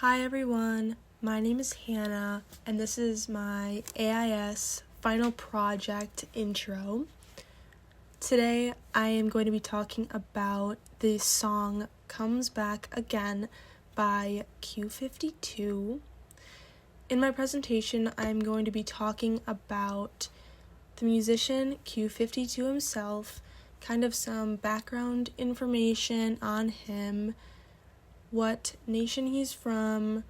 Hi everyone, my name is Hannah, and this is my AIS final project intro. Today I am going to be talking about the song Comes Back Again by Q052. In my presentation, I'm going to be talking about the musician Q052 himself, kind of some background information on him, what nation he's from,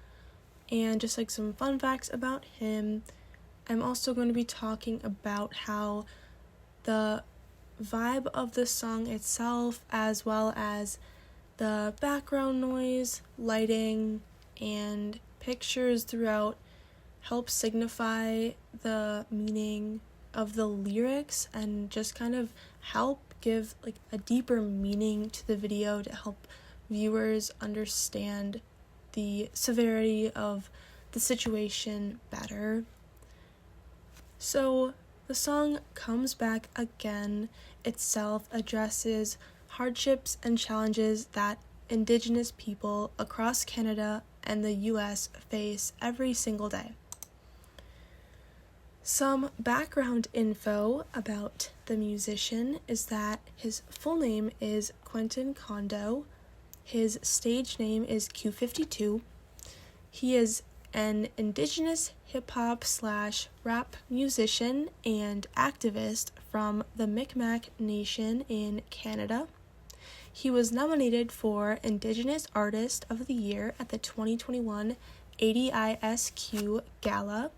and just like some fun facts about him. I'm also going to be talking about how the vibe of the song itself, as well as the background noise, lighting, and pictures throughout help signify the meaning of the lyrics and just kind of help give like a deeper meaning to the video to help viewers understand the severity of the situation better. So the song Comes Back Again itself addresses hardships and challenges that Indigenous people across Canada and the US face every single day. Some background info about the musician is that his full name is Quentin Kondo. His stage name is Q052. He is an Indigenous hip-hop/rap musician and activist from the Mi'kmaq Nation in Canada. He was nominated for Indigenous Artist of the Year at the 2021 AIS Q Gala,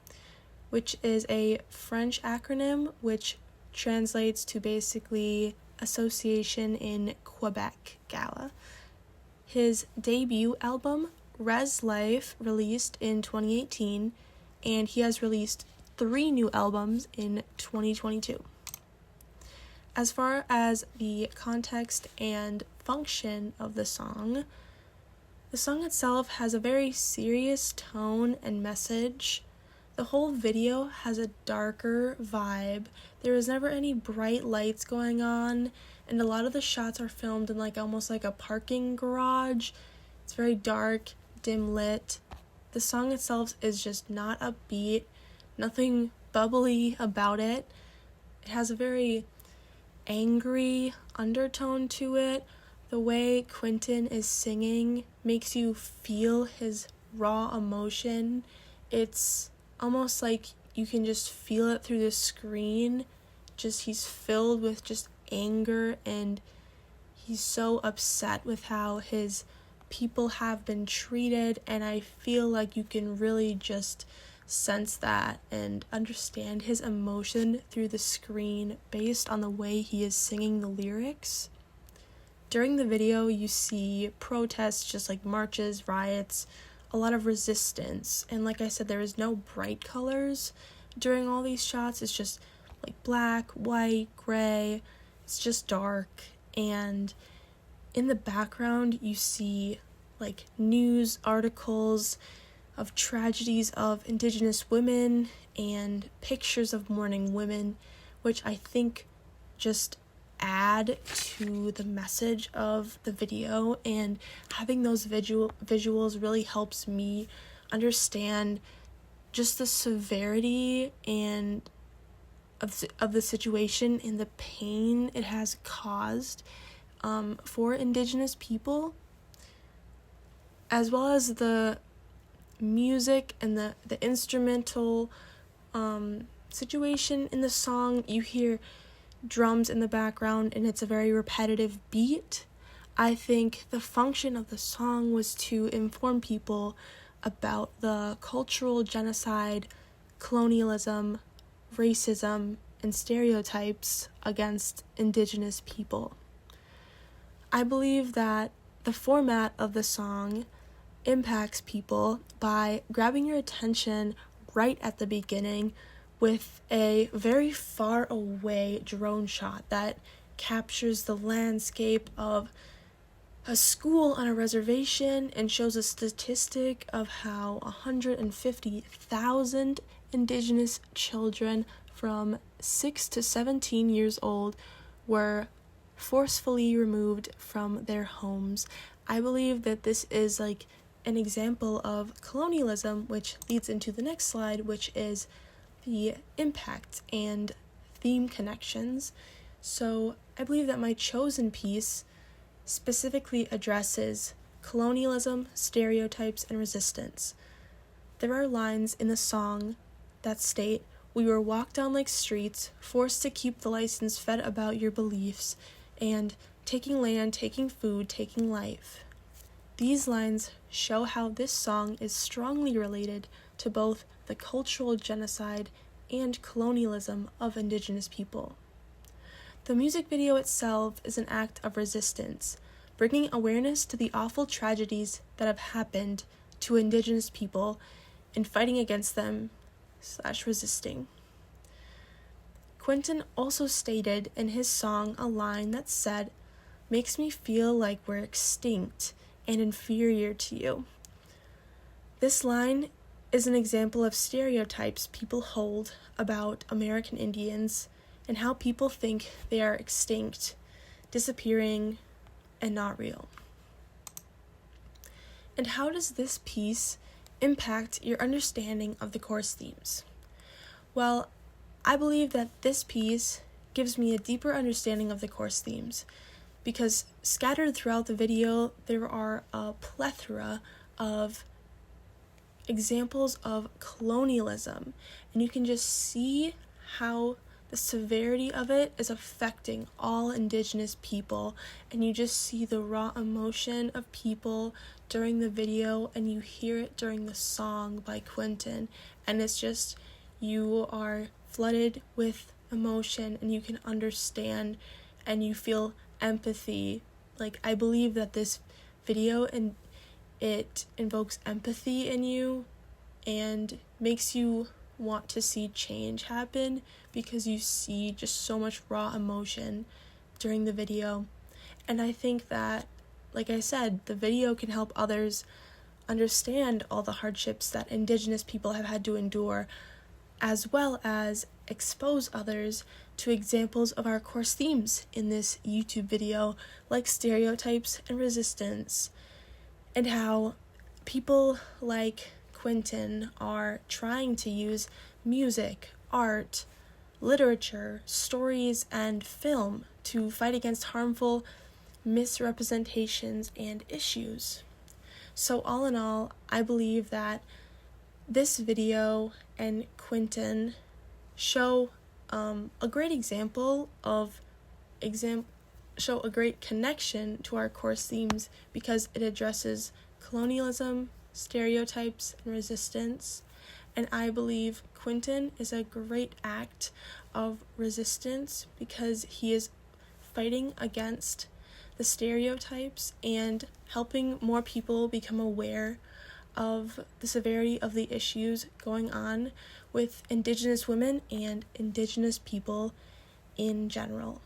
which is a French acronym which translates to basically Association in Quebec Gala. His debut album, Res Life, released in 2018, and he has released 3 new albums in 2022. As far as the context and function of the song itself has a very serious tone and message. The whole video has a darker vibe. There is never any bright lights going on, and a lot of the shots are filmed in almost like a parking garage. It's very dark, dim lit. The song itself is just not upbeat, nothing bubbly about it. It has a very angry undertone to it. The way Quentin is singing makes you feel his raw emotion. It's almost like you can just feel it through the screen. He's filled with just anger, and he's so upset with how his people have been treated, and I feel like you can really just sense that and understand his emotion through the screen based on the way he is singing the lyrics. During the video, you see protests, just like marches, riots, a lot of resistance, and like I said, there is no bright colors during all these shots. It's just like black, white, gray. It's just dark, and in the background you see like news articles of tragedies of Indigenous women and pictures of mourning women, which I think just add to the message of the video, and having those visuals really helps me understand just the severity and of the situation and the pain it has caused for Indigenous people, as well as the music and the instrumental situation in the song. You hear drums in the background, and it's a very repetitive beat. I think the function of the song was to inform people about the cultural genocide, colonialism, racism, and stereotypes against Indigenous people. I believe that the format of the song impacts people by grabbing your attention right at the beginning with a very far away drone shot that captures the landscape of a school on a reservation and shows a statistic of how 150,000 Indigenous children from 6 to 17 years old were forcefully removed from their homes. I believe that this is an example of colonialism, which leads into the next slide, which is the impact and theme connections. So I believe that my chosen piece specifically addresses colonialism, stereotypes, and resistance. There are lines in the song that state, "We were walked down like streets, forced to keep the license fed about your beliefs, and taking land, taking food, taking life." These lines show how this song is strongly related to both the cultural genocide and colonialism of Indigenous people. The music video itself is an act of resistance, bringing awareness to the awful tragedies that have happened to Indigenous people and fighting against them / resisting. Quentin also stated in his song a line that said, "Makes me feel like we're extinct and inferior to you." This line is an example of stereotypes people hold about American Indians and how people think they are extinct, disappearing, and not real. And how does this piece impact your understanding of the course themes? Well, I believe that this piece gives me a deeper understanding of the course themes, because scattered throughout the video, there are a plethora of examples of colonialism, and you can just see how the severity of it is affecting all Indigenous people, and you just see the raw emotion of people during the video, and you hear it during the song by Quentin, and it's just, you are flooded with emotion, and you can understand, and you feel empathy. Like, I believe that this video, and it invokes empathy in you and makes you want to see change happen, because you see just so much raw emotion during the video. And I think that, like I said, the video can help others understand all the hardships that Indigenous people have had to endure, as well as expose others to examples of our course themes in this YouTube video, like stereotypes and resistance, and how people like Quentin are trying to use music, art, literature, stories, and film to fight against harmful misrepresentations and issues. So all in all, I believe that this video and Quentin show a great example of show a great connection to our course themes, because it addresses colonialism, stereotypes, and resistance. And I believe Quentin is a great act of resistance, because he is fighting against the stereotypes and helping more people become aware of the severity of the issues going on with Indigenous women and Indigenous people in general.